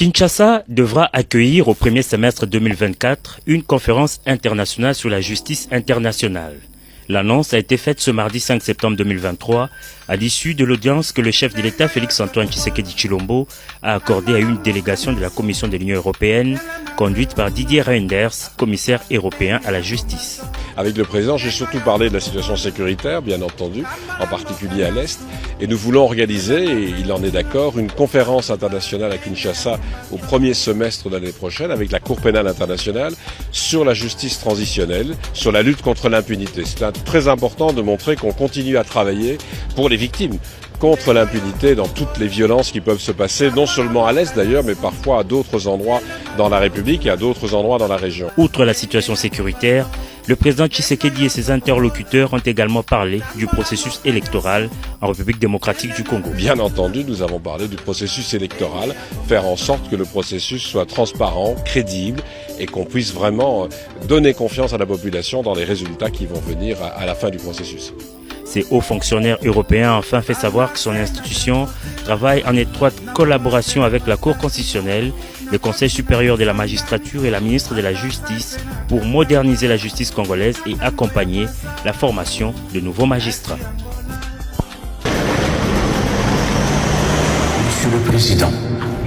Kinshasa devra accueillir au premier semestre 2024 une conférence internationale sur la justice internationale. L'annonce a été faite ce mardi 5 septembre 2023 à l'issue de l'audience que le chef de l'État Félix-Antoine Tshisekedi Tshilombo a accordée à une délégation de la Commission de l'Union européenne conduite par Didier Reynders, commissaire européen à la justice. Avec le président, j'ai surtout parlé de la situation sécuritaire, bien entendu, en particulier à l'Est. Et nous voulons organiser, et il en est d'accord, une conférence internationale à Kinshasa au premier semestre de l'année prochaine avec la Cour pénale internationale sur la justice transitionnelle, sur la lutte contre l'impunité. C'est très important de montrer qu'on continue à travailler pour les victimes, contre l'impunité dans toutes les violences qui peuvent se passer, non seulement à l'Est d'ailleurs, mais parfois à d'autres endroits dans la République et à d'autres endroits dans la région. Outre la situation sécuritaire, le président Tshisekedi et ses interlocuteurs ont également parlé du processus électoral en République démocratique du Congo. Bien entendu, nous avons parlé du processus électoral, faire en sorte que le processus soit transparent, crédible et qu'on puisse vraiment donner confiance à la population dans les résultats qui vont venir à la fin du processus. Ces hauts fonctionnaires européens ont enfin fait savoir que son institution travaille en étroite collaboration avec la Cour constitutionnelle, le Conseil supérieur de la magistrature et la ministre de la Justice pour moderniser la justice congolaise et accompagner la formation de nouveaux magistrats. Monsieur le Président,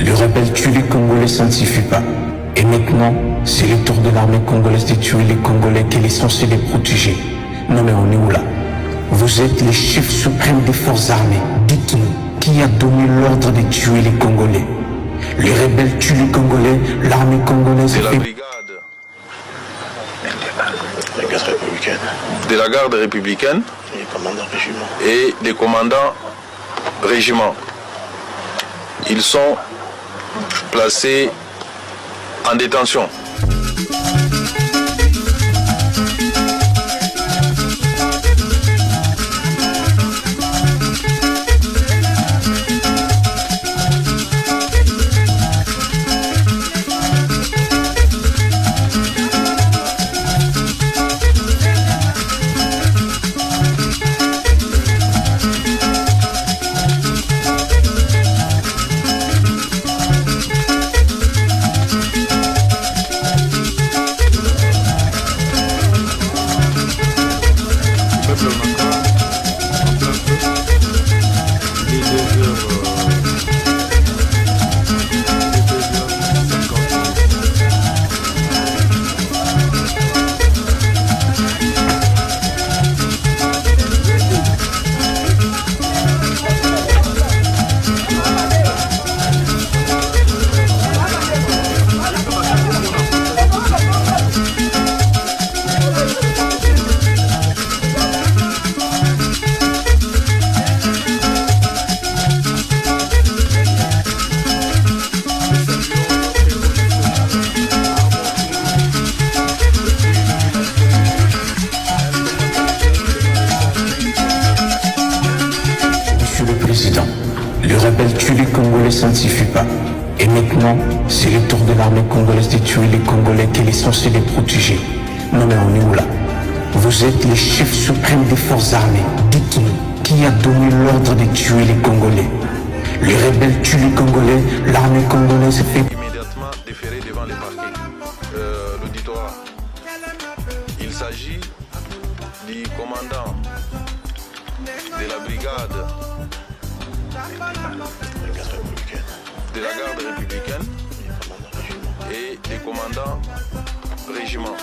le rebelle tue les Congolais, ça ne suffit pas. Et maintenant, c'est le tour de l'armée congolaise de tuer les Congolais qu'elle est censée les protéger. Non mais on est où là? Vous êtes le chef suprême des forces armées. Dites-nous, qui a donné l'ordre de tuer les Congolais? Les rebelles tuent les Congolais, l'armée congolaise de la fait... brigade républicaine. De la garde républicaine et des commandants régiments. Ils sont placés en détention. Le rebelle tue les Congolais, ça ne suffit pas. Et maintenant, c'est le tour de l'armée congolaise de tuer les Congolais qu'elle est censée les protéger. Non mais on est où là? Vous êtes le chef suprême des forces armées. Dites-nous, qui a donné l'ordre de tuer les Congolais? Les rebelles tuent les Congolais, l'armée congolaise fait... Immédiatement déféré devant les parquets. L'auditoire. Il s'agit du commandant de la brigade de la garde républicaine et des commandants régiments.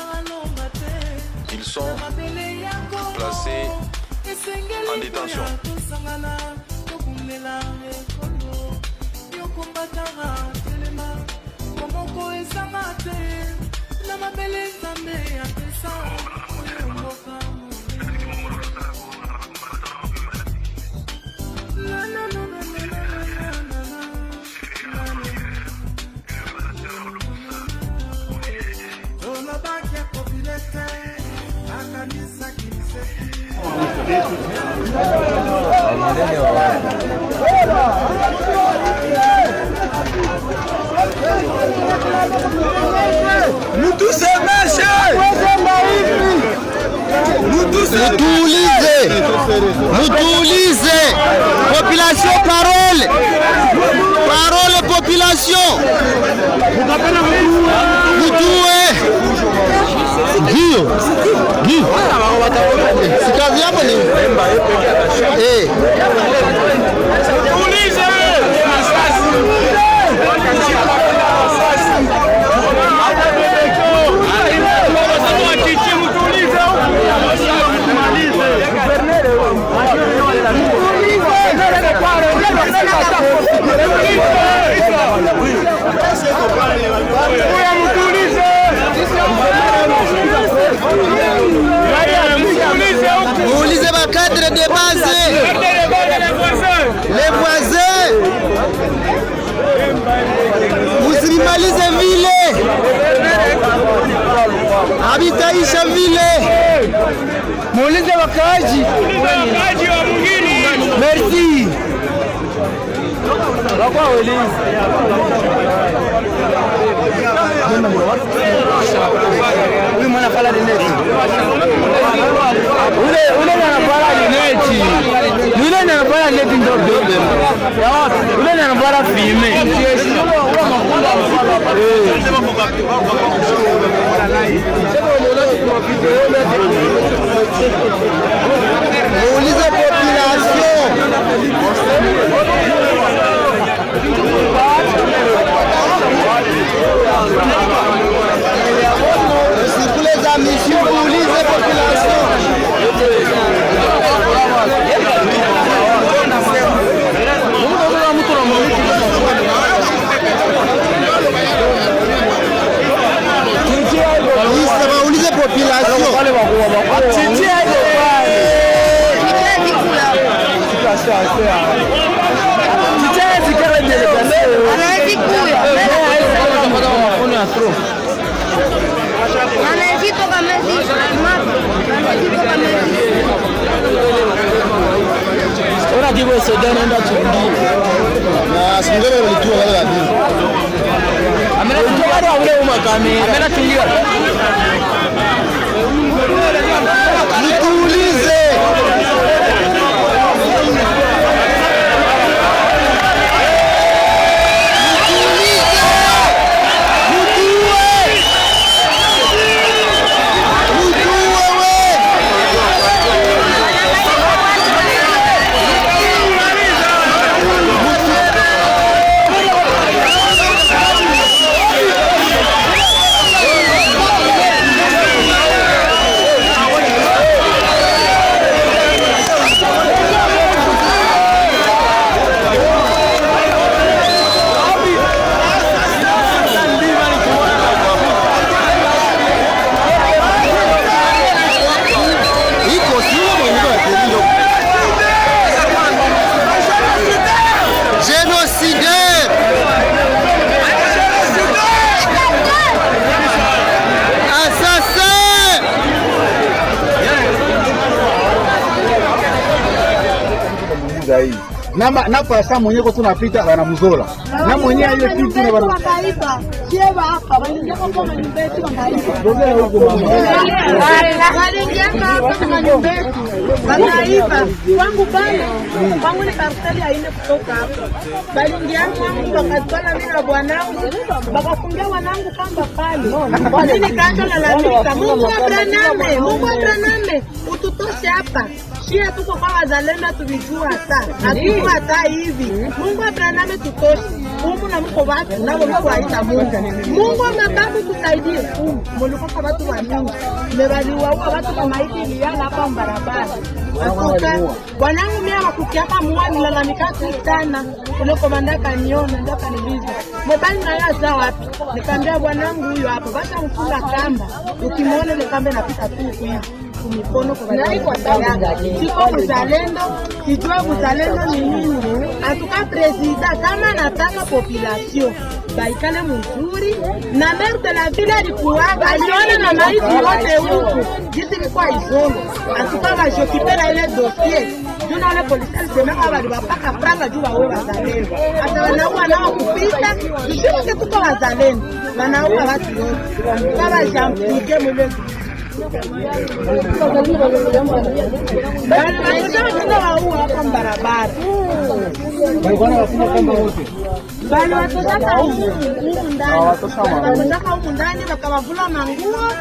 Ils sont placés en détention. Nous tous population parole. Parole population. Mutue. Guy. C'est kazi hapo ni. Muulize ba cadre de base. Les voisins. Musimalize vile. Habitaisha vile. Muulize wakaaji. Merci. Bakwa ulize. Huyu mwana pala dineti. Ule anapala dineti. Ule anapala dineti ndogo. Ule anapala filme. Muulize population. Si pour les amis, si vous lisez population. Vous lisez population. Ora dibo se dana nda tundi. Na singere walitua wale wa dini. Amena tundi wale ule uma kamera. Amena tundi wale. Nituulize. Na pasa mwenye kwa tunapita bana mzola. Na mwenye hiyo kitu na bana. Wakaiba. Cheba hapa wanaingia kwa nyumba yetu wakaiba. Wanaingia kwa nyumba yetu. Wakaiba. Kwangu bana. Kwangu ni parceli haine kutoka hapa. Waliingia kwangu wakatwala mimi na bwanangu. Wakafungia wanangu kamba pale. Mimi kaanza lalamika. Mungu abraname. Ututoshe hapa. Shia tuko kwa wazalendo tuvijua hata. Hatujua hata hivi. Mungu abraname tutoshe. Mungu na mko watu na mko waita Mungu. Mungu mababu tusaidie. Mulikuwa kwa watu wa Mungu. Mebaliwa watu kama hivi iliana hapa barabara. Atuka wanangu mimi wakukiapa mwani lalamika sana. Ule komanda kaniona ndio kaniliza. Mobali na yaza wapi? Nikamwambia bwanangu huyo hapo. Basi mfunga kamba. Ukimwona ile kamba inapita tu hivi. Mikono kwa sababu siko mzalendo, kijua mzalendo ni nini. Atuka presida kama anataka population baikale mzuri na maire de la ville alikuwa aliona na maiti wote huko jinsi ilikuwa izolo. Atuka wajokipera ile dossier juna wale polisi alisema wale wapaka franga juu wawe wazalendo. Hata wanaua nao kupita sio tuko wazalendo, wanaua watu wote kama jampique mule. Barabara. bali watotaka humu ndani wakawavula manguo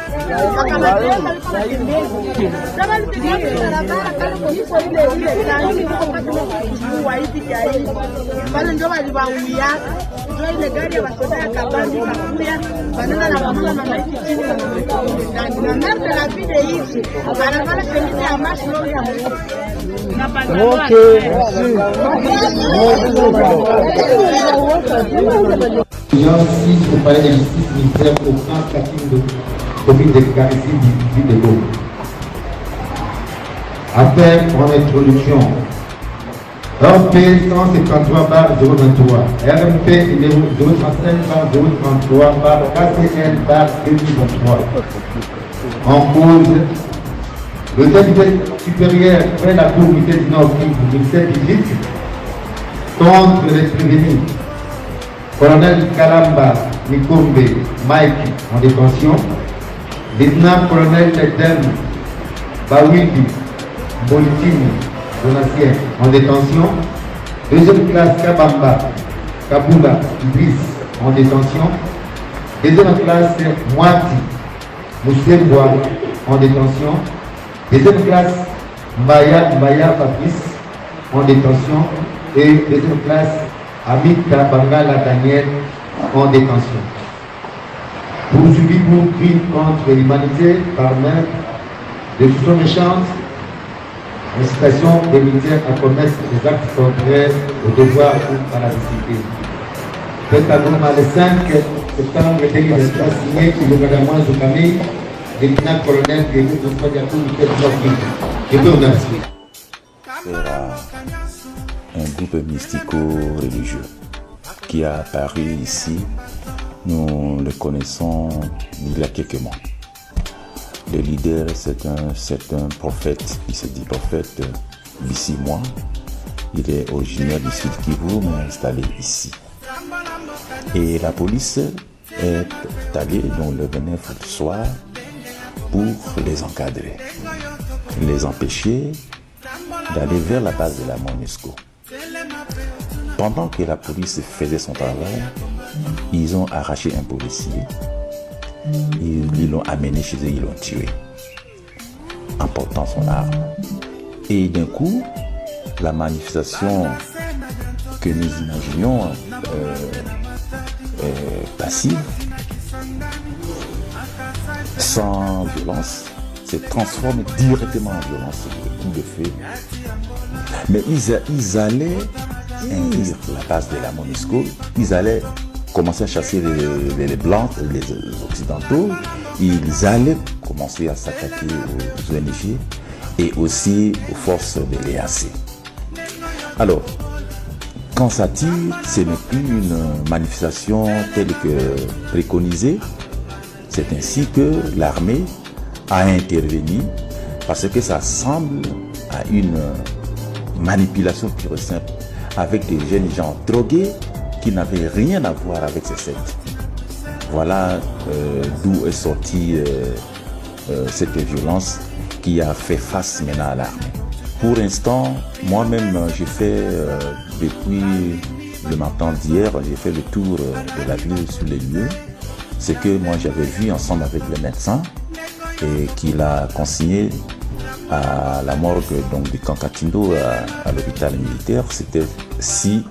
wakawatesa liko matembezi kama lipigia barabara kama kuliko ile tani kwa hivi jai pale ndio waliwaumiaka ndio ile gari ya watoto ya kabandi kakuya banana na mama mama hivi chini na ndani na merde la vile hivi barabara semite ya mashlo ya J'insiste au palais de justice militaire au camp Katim de commune de Carissi du de l'eau. Affaire en introduction. RP 153/023, RMP numéro 035/033/KCN/2023. En cause, le député supérieur fait la Cour militaire du Nord 2007-18 contre les prévenus. Colonel Kalamba Nikombe Mike en détention. Lieutenant-colonel Edem Bawidi Bolitini Donatien en détention. Deuxième classe Kabamba Kabula Ibris en détention. Deuxième classe Mwati Moussebois en détention. Deuxième classe Mbaya Fabrice en détention. Et deuxième classe Amita Bangala Daniel en détention. Poursuivi pour crime contre l'humanité par main de soupçons méchantes, incitation des militaires à commettre des actes contraires au devoir ou à la discipline. Fait à Goma le 5 septembre 2023 signé pour le gouvernement Zoukami, lieutenant-colonel de l'Union militaire du Nord. Je peux vous remercier. Un groupe mystico-religieux qui a apparu ici. Nous le connaissons il y a quelques mois. Le leader, c'est un prophète. Il se dit prophète d'ici mois. Il est originaire du Sud Kivu, mais installé ici. Et la police est allée dans le bénéfice du soir pour les encadrer, les empêcher d'aller vers la base de la MONUSCO. Pendant que la police faisait son travail, ils ont arraché un policier, ils l'ont amené chez eux, ils l'ont tué, en portant son arme. Et d'un coup, la manifestation que nous imaginions passive, sans violence, se transforme directement en violence, le coup de feu. Mais ils allaient induire la base de la MONUSCO, ils allaient commencer à chasser les Blancs, les Occidentaux, ils allaient commencer à s'attaquer aux ONG et aussi aux forces de l'EAC. Alors, quand ça tire, ce n'est plus une manifestation telle que préconisée, c'est ainsi que l'armée a intervenu parce que ça semble à une manipulation pure et simple avec des jeunes gens drogués qui n'avaient rien à voir avec ces sectes. Voilà d'où est sortie cette violence qui a fait face maintenant à l'armée. Pour l'instant, moi-même, j'ai fait, depuis le matin d'hier, j'ai fait le tour de la ville sur les lieux. Ce que moi j'avais vu ensemble avec le médecin et qu'il a consigné à la morgue donc, du camp Katindo à l'hôpital militaire, c'était 6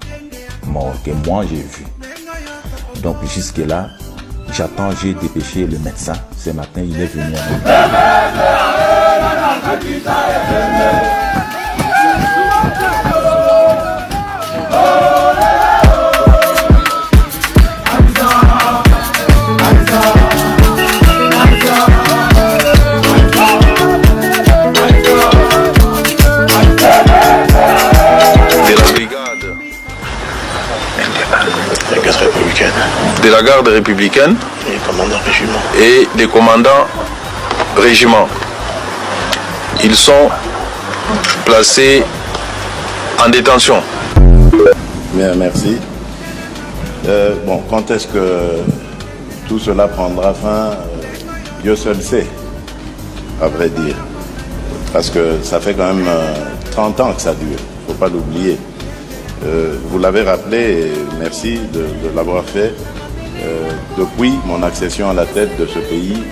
morts que moi j'ai vu. Donc jusque là, j'attends, j'ai dépêché le médecin. Ce matin, il est venu de la garde républicaine et des commandants régiments. Ils sont placés en détention. Bien, merci. Bon, quand est-ce que tout cela prendra fin, Dieu seul sait, à vrai dire. Parce que ça fait quand même 30 ans que ça dure, il ne faut pas l'oublier. Vous l'avez rappelé, et merci de l'avoir fait. Depuis mon accession à la tête de ce pays,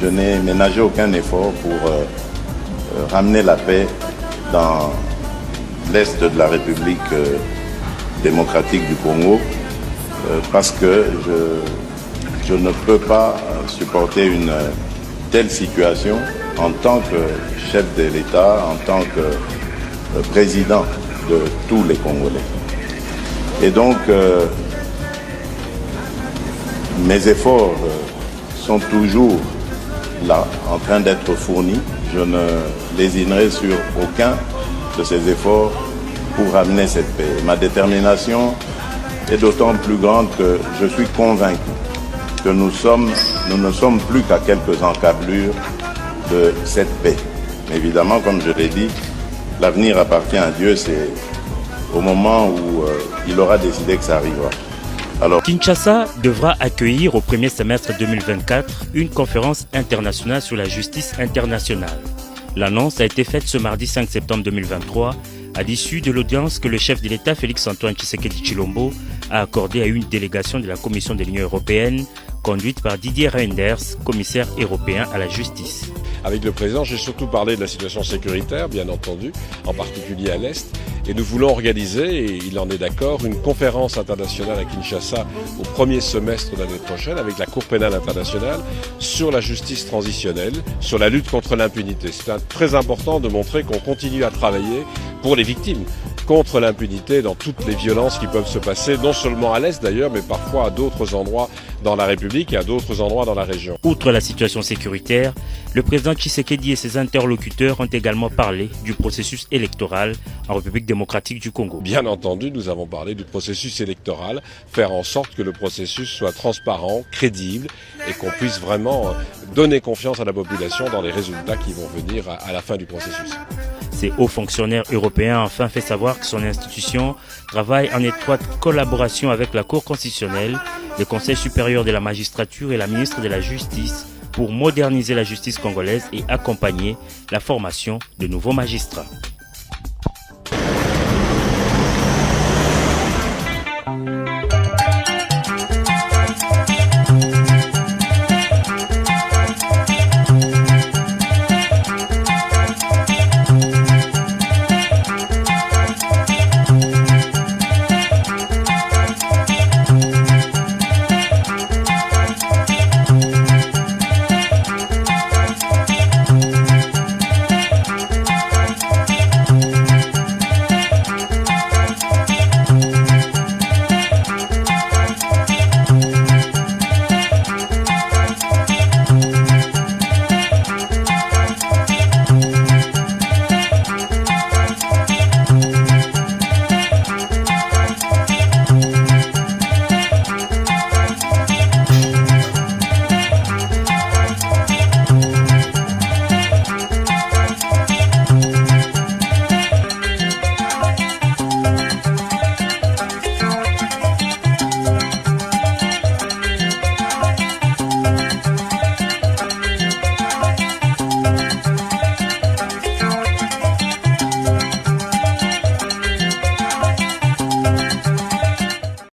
je n'ai ménagé aucun effort pour ramener la paix dans l'est de la République démocratique du Congo, parce que je ne peux pas supporter une telle situation en tant que chef de l'État, en tant que président de tous les Congolais. Et donc, mes efforts sont toujours là, en train d'être fournis. Je ne lésinerai sur aucun de ces efforts pour ramener cette paix. Ma détermination est d'autant plus grande que je suis convaincu que nous ne sommes plus qu'à quelques encablures de cette paix. Mais évidemment, comme je l'ai dit, l'avenir appartient à Dieu, c'est au moment où il aura décidé que ça arrivera. Alors, Kinshasa devra accueillir au premier semestre 2024 une conférence internationale sur la justice internationale. L'annonce a été faite ce mardi 5 septembre 2023 à l'issue de l'audience que le chef de l'État Félix-Antoine Tshisekedi Tshilombo a accordée à une délégation de la Commission de l'Union européenne conduite par Didier Reynders, commissaire européen à la justice. Avec le président, j'ai surtout parlé de la situation sécuritaire, bien entendu, en particulier à l'Est. Et nous voulons organiser, et il en est d'accord, une conférence internationale à Kinshasa au premier semestre de l'année prochaine avec la Cour pénale internationale sur la justice transitionnelle, sur la lutte contre l'impunité. C'est très important de montrer qu'on continue à travailler pour les victimes, contre l'impunité dans toutes les violences qui peuvent se passer, non seulement à l'Est d'ailleurs, mais parfois à d'autres endroits dans la République et à d'autres endroits dans la région. Outre la situation sécuritaire, le président Tshisekedi et ses interlocuteurs ont également parlé du processus électoral en République démocratique du Congo. Bien entendu, nous avons parlé du processus électoral, faire en sorte que le processus soit transparent, crédible et qu'on puisse vraiment donner confiance à la population dans les résultats qui vont venir à la fin du processus. Ces hauts fonctionnaires européens ont enfin fait savoir que son institution travaille en étroite collaboration avec la Cour constitutionnelle, le Conseil supérieur de la magistrature et la ministre de la Justice pour moderniser la justice congolaise et accompagner la formation de nouveaux magistrats.